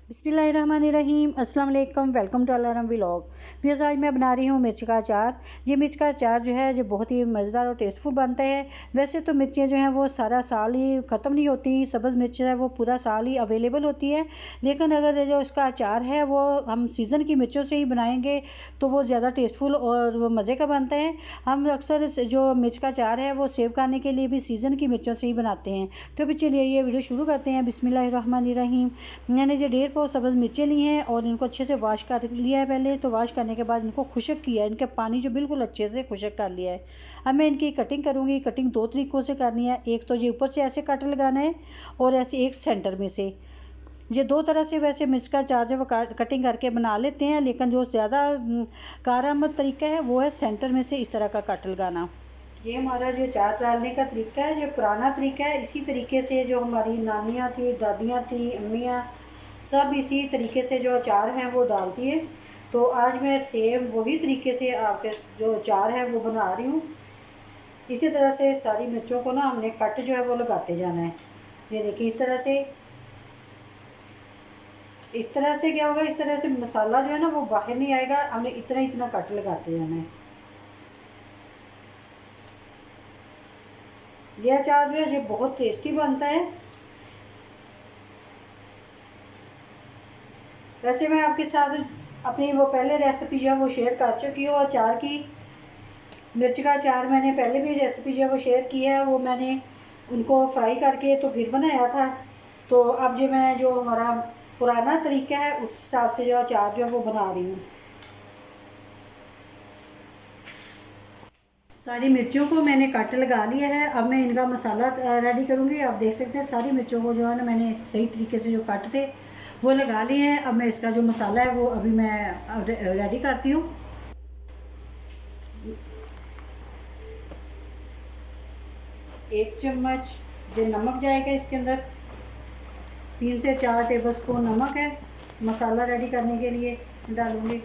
बिस्मिल्लाहिर्रहमानिर्रहीम अस्सलाम वालेकुम वेलकम टू अलाराम व्लॉग। फिर आज मैं बना रही हूँ मिर्च का अचार। ये मिर्च का अचार जो है जो बहुत ही मज़ेदार और टेस्टफुल बनता है। वैसे तो मिर्चें जो हैं वो सारा साल ही ख़त्म नहीं होती, सब्ज़ मिर्च है वो पूरा साल ही अवेलेबल होती है। लेकिन अगर जो इसका अचार है वो हम सीज़न की मिर्चों से ही बनाएंगे तो वो ज़्यादा टेस्टफुल और वो मज़े का बनता है। हम अक्सर जो मिर्च का अचार है वो सेव करने के लिए भी सीज़न की मिर्चों से ही बनाते हैं। तो अभी चलिए ये वीडियो शुरू करते हैं। बिस्मिल्लाहिर्रहमानिर्रहीम। मैंने जो 1.5 सब्ज़ मिर्चें ली हैं और इनको अच्छे से वॉश कर लिया है पहले। तो वॉश करने के बाद इनको खुश्क किया है, इनके पानी जो बिल्कुल अच्छे से खुश्क कर लिया है। अब मैं इनकी कटिंग करूँगी। कटिंग 2 तरीक़ों से करनी है। एक तो ये ऊपर से ऐसे कट लगाना है और ऐसे एक सेंटर में से। ये 2 तरह से वैसे मिर्च का अचार जो वो कटिंग करके बना लेते हैं, लेकिन जो ज़्यादा कारगर तरीका है वो है सेंटर में से इस तरह का कट लगाना। ये हमारा जो अचार डालने का तरीका है, जो पुराना तरीका है। इसी तरीके से जो हमारी नानियाँ थी, दादियाँ थी, अम्मियाँ सब इसी तरीके से जो अचार हैं वो डालती है। तो आज मैं सेम वही तरीके से आपके जो अचार है वो बना रही हूँ। इसी तरह से सारी मिर्चों को ना हमने कट जो है वो लगाते जाना है। ये देखिए इस तरह से क्या होगा, इस तरह से मसाला जो है ना वो बाहर नहीं आएगा। हमने इतना इतना कट लगाते जाना है। ये अचार जो है ये बहुत टेस्टी बनता है। वैसे मैं आपके साथ अपनी वो पहले रेसिपी जो है वो शेयर कर चुकी हूँ अचार की। मिर्च का अचार मैंने पहले भी रेसिपी जो है वो शेयर की है। वो मैंने उनको फ्राई करके तो फिर बनाया था। तो अब जो मैं जो हमारा पुराना तरीका है उस हिसाब से जो अचार जो है वो बना रही हूँ। सारी मिर्चों को मैंने कट लगा लिया है। अब मैं इनका मसाला रेडी करूँगी। आप देख सकते हैं सारी मिर्चों को जो है ना मैंने सही तरीके से जो कट थे वो लगा लिए हैं। अब मैं इसका जो मसाला है वो अभी मैं रेडी करती हूँ। 1 चम्मच जो नमक जाएगा इसके अंदर। 3 से 4 टेबल स्पून नमक है मसाला रेडी करने के लिए डालूँगी।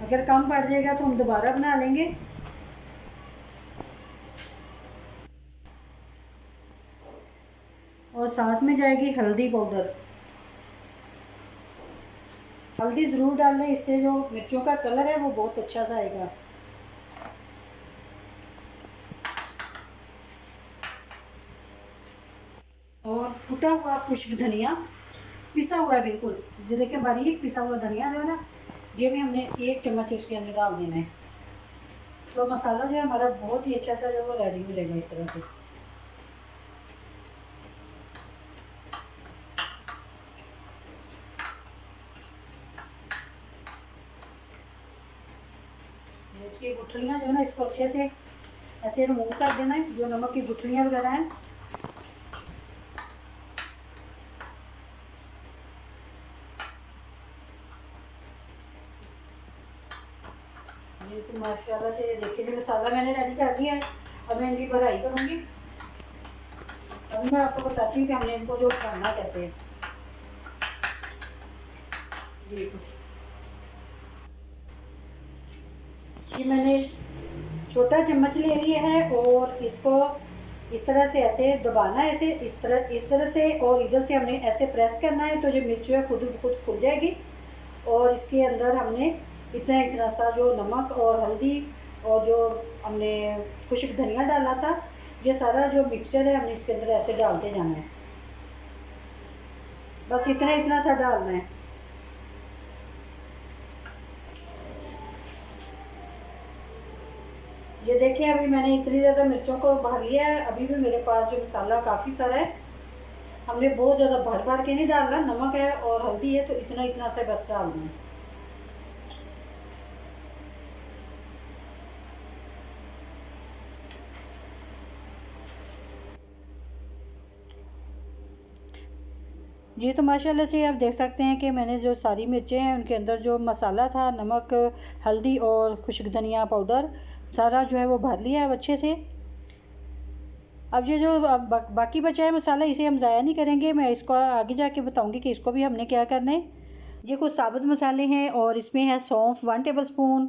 अगर कम पड़ जाएगा तो हम दोबारा बना लेंगे। और साथ में जाएगी हल्दी पाउडर। हल्दी ज़रूर डालें, इससे जो मिर्चों का कलर है वो बहुत अच्छा आएगा। और कुटा हुआ खुश्क धनिया पिसा हुआ है बिल्कुल, जो देखिए बारीक पिसा हुआ धनिया जो है ना ये भी हमने 1 चम्मच इसके अंदर डाल देना है। तो मसाला जो है हमारा बहुत ही अच्छा सा जो वो रेडी मिलेगा इस तरह से। इसकी गुठलियाँ जो है ना इसको अच्छे से ऐसे रिमूव कर देना है, जो नमक की गुठलियाँ वगैरह हैं। ये तो माशाल्लाह से देखिए जो मसाला मैंने रेडी कर दिया है। अब मैं इनकी भराई करूँगी। अभी मैं आपको बताती हूँ कि हमने इनको जो करना कैसे है। ये मैंने छोटा चम्मच ले लिया है और इसको इस तरह से ऐसे दबाना है, ऐसे इस तरह से, और इधर से हमने ऐसे प्रेस करना है तो जो मिर्च जो है खुद खुद खुल जाएगी। और इसके अंदर हमने इतना इतना सा जो नमक और हल्दी और जो हमने खुश्क धनिया डाला था ये सारा जो मिक्सचर है हमने इसके अंदर ऐसे डालते जाना है। बस इतना इतना सा डालना है। ये देखिए अभी मैंने इतनी ज़्यादा मिर्चों को भर लिया है। अभी भी मेरे पास जो मसाला काफ़ी सारा है। हमने बहुत ज़्यादा भर भर के नहीं डालना, नमक है और हल्दी है तो इतना इतना से बस डालना है। जी तो माशाल्लाह से आप देख सकते हैं कि मैंने जो सारी मिर्चें हैं उनके अंदर जो मसाला था, नमक, हल्दी और खुश्क धनिया पाउडर सारा जो है वो भर लिया है अच्छे से। अब ये जो बाकी बचा है मसाला इसे हम ज़ाया नहीं करेंगे। मैं इसको आगे जाके बताऊंगी कि इसको भी हमने क्या करना है। ये कुछ साबुत मसाले हैं और इसमें है सौंफ 1 टेबल स्पून,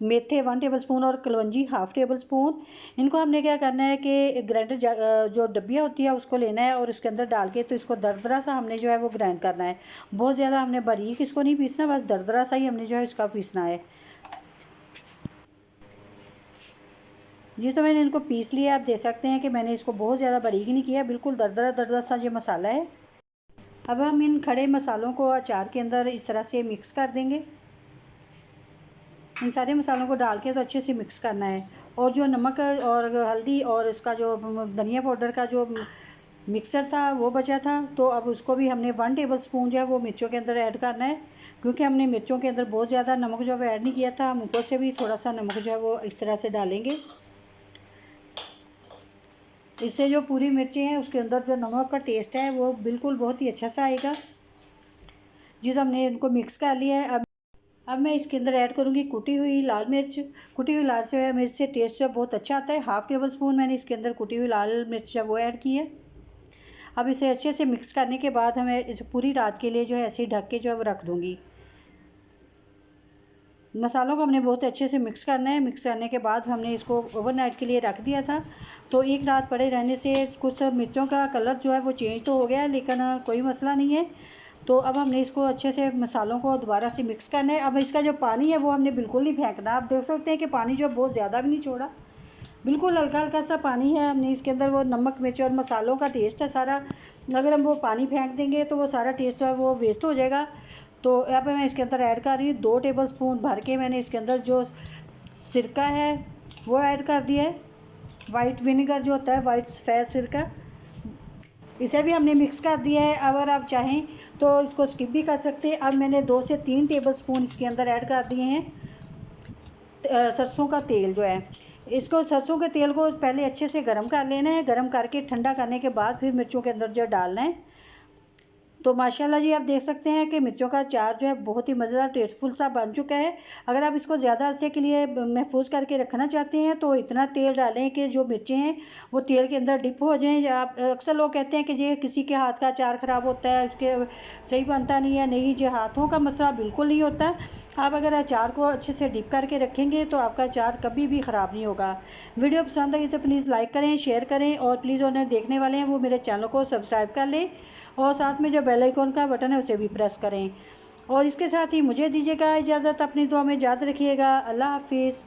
मेथे 1 टेबलस्पून और कलवंजी 1/2 टेबलस्पून। इनको हमने क्या करना है कि ग्राइंडर जो डब्बिया होती है उसको लेना है और इसके अंदर डाल के तो इसको दरदरा सा हमने जो है वो ग्राइंड करना है। बहुत ज़्यादा हमने बारीक इसको नहीं पीसना, बस दरदरा सा ही हमने जो है इसका पीसना है। ये तो मैंने इनको पीस लिया। आप देख सकते हैं कि मैंने इसको बहुत ज़्यादा बारीक नहीं किया, बिल्कुल दरदरा दरदरा सा ये मसाला है। अब हम इन खड़े मसालों को अचार के अंदर इस तरह से मिक्स कर देंगे। इन सारे मसालों को डाल के तो अच्छे से मिक्स करना है। और जो नमक और हल्दी और इसका जो धनिया पाउडर का जो मिक्सर था वो बचा था, तो अब उसको भी हमने 1 टेबलस्पून जो है वो मिर्चों के अंदर ऐड करना है। क्योंकि हमने मिर्चों के अंदर बहुत ज़्यादा नमक जो है ऐड नहीं किया था, हम ऊपर से भी थोड़ा सा नमक जो है वो इस तरह से डालेंगे। इससे जो पूरी मिर्ची हैं उसके अंदर जो नमक का टेस्ट है वो बिल्कुल बहुत ही अच्छा सा आएगा। जी, तो हमने इनको मिक्स कर लिया है। अब मैं इसके अंदर ऐड करूँगी कुटी हुई लाल मिर्च। कुटी हुई लाल से मिर्च से टेस्ट जो बहुत अच्छा आता है। 1/2 टेबलस्पून मैंने इसके अंदर कुटी हुई लाल मिर्च जो वो ऐड की है। अब इसे अच्छे से मिक्स करने के बाद हमें इसे पूरी रात के लिए जो है ऐसे ही ढक के जो है वो रख दूँगी। मसालों को हमने बहुत अच्छे से मिक्स करना है। मिक्स करने के बाद हमने इसको ओवरनाइट के लिए रख दिया था, तो एक रात पड़े रहने से कुछ मिर्चों का कलर जो है वो चेंज तो हो गया है, लेकिन कोई मसला नहीं है। तो अब हमने इसको अच्छे से मसालों को दोबारा से मिक्स करना है। अब इसका जो पानी है वो हमने बिल्कुल नहीं फेंकना। आप देख सकते हैं कि पानी जो बहुत ज़्यादा भी नहीं छोड़ा, बिल्कुल हल्का हल्का सा पानी है। हमने इसके अंदर वो नमक मिर्च और मसालों का टेस्ट है सारा। अगर हम वो पानी फेंक देंगे तो वो सारा टेस्ट है वो वेस्ट हो जाएगा। तो यहाँ पे मैं इसके अंदर ऐड कर रही हूँ 2 टेबलस्पून भर के मैंने इसके अंदर जो सिरका है वो ऐड कर दिया है। वाइट विनेगर जो होता है, वाइट सफ़ेद सिरका, इसे भी हमने मिक्स कर दिया है। अगर आप चाहें तो इसको स्किप भी कर सकते हैं। अब मैंने 2 से 3 टेबलस्पून इसके अंदर ऐड कर दिए हैं सरसों का तेल जो है। इसको सरसों के तेल को पहले अच्छे से गर्म कर लेना है। गर्म करके ठंडा करने के बाद फिर मिर्चों के अंदर जो डालना है। तो माशाल्लाह जी, आप देख सकते हैं कि मिर्चों का अचार जो है बहुत ही मज़ेदार टेस्टफुल सा बन चुका है। अगर आप इसको ज़्यादा अरसे के लिए महफूज करके रखना चाहते हैं तो इतना तेल डालें कि जो मिर्चें हैं वो तेल के अंदर डिप हो जाएं। आप अक्सर लोग कहते हैं कि ये किसी के हाथ का अचार ख़राब होता है, उसके सही बनता नहीं है। नहीं, जो हाथों का मसला बिल्कुल नहीं होता। आप अगर अचार को अच्छे से डिप करके रखेंगे तो आपका अचार कभी भी ख़राब नहीं होगा। वीडियो पसंद आई तो प्लीज़ लाइक करें, शेयर करें और प्लीज़ उन्हें देखने वाले हैं वो मेरे चैनल को सब्सक्राइब कर लें और साथ में जो बेल आइकन का बटन है उसे भी प्रेस करें। और इसके साथ ही मुझे दीजिएगा इजाज़त। अपनी दुआ में याद रखिएगा। अल्लाह हाफिज़।